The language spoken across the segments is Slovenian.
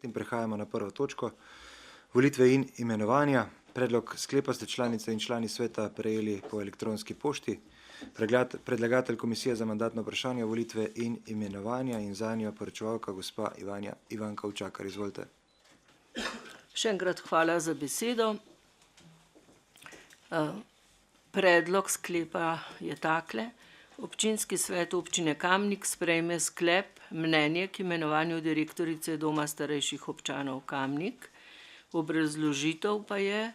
In prehajamo na prvo točko. Volitve in imenovanja. Predlog sklepa ste članice in člani sveta prejeli po elektronski pošti. Predlagatelj Komisije za mandatno vprašanje, volitve in imenovanja in zanjo poročevalka gospa Ivanka Učakar. Izvolite. Še enkrat hvala za besedo. Predlog sklepa je takle. Občinski svet občine Kamnik sprejme sklep mnenje k imenovanju direktorice Doma starejših občanov Kamnik. Obrazložitev pa je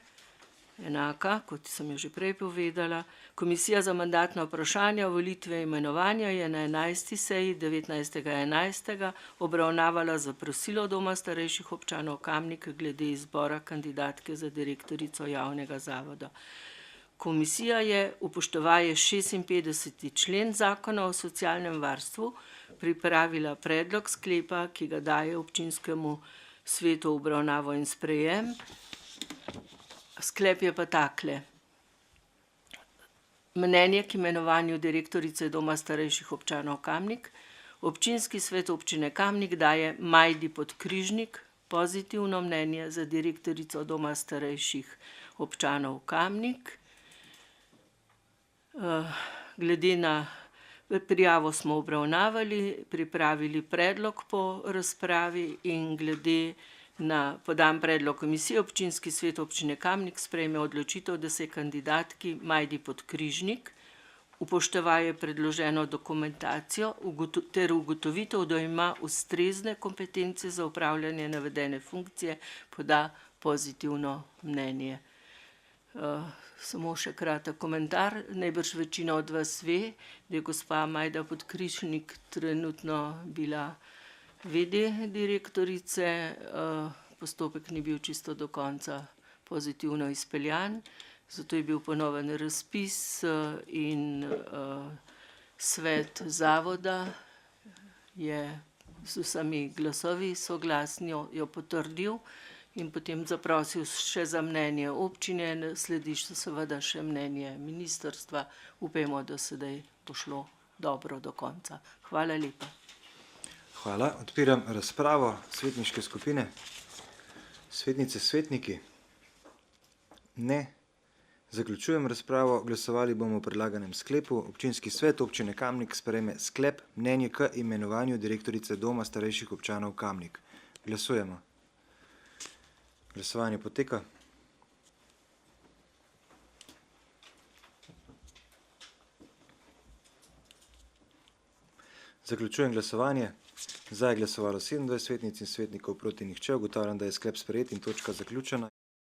enaka, kot sem jo že prej povedala. Komisija za mandatna vprašanja, volitve in imenovanja je na 11. seji 19.11. obravnavala zaprosilo Doma starejših občanov Kamnik glede izbora kandidatke za direktorico javnega zavoda. Komisija je, upoštevaje 56. člen Zakona o socialnem varstvu, pripravila predlog sklepa, ki ga daje občinskemu svetu obravnavo in sprejem. Sklep je pa takle. Mnenje k imenovanju direktorice Doma starejših občanov Kamnik. Občinski svet občine Kamnik daje Majdi Podkrižnik pozitivno mnenje za direktorico Doma starejših občanov Kamnik. Glede na prijavo smo obravnavali, pripravili predlog po razpravi in glede na podan predlog komisije občinski svet občine Kamnik sprejme odločitev, da se kandidatki Majdi Podkrižnik upoštevaje predloženo dokumentacijo ter ugotovitev, da ima ustrezne kompetence za upravljanje navedene funkcije, poda pozitivno mnenje. Samo še kratek komentar. Najbrž večina od vas ve, da je gospa Majda Podkrižnik trenutno bila v.d. direktorice. Postopek ni bil čisto do konca pozitivno izpeljan, zato je bil ponoven razpis in svet zavoda je z vsemi glasovi soglasno jo potrdil in potem zaprosil še za mnenje občine, sledi seveda še mnenje ministrstva. Upajmo, da sedaj bo šlo dobro do konca. Hvala lepa. Hvala. Odpiram razpravo. Svetniške skupine. Svetnice, svetniki. Ne. Zaključujem razpravo. Glasovali bomo o predlaganem sklepu. Občinski svet občine Kamnik sprejme sklep mnenje k imenovanju direktorice Doma starejših občanov Kamnik. Glasujemo. Glasovanje poteka. Zaključujem glasovanje. Za je glasovalo 27 svetnic in svetnikov, proti nihče. Ugotavljam, da je sklep sprejet in točka zaključena.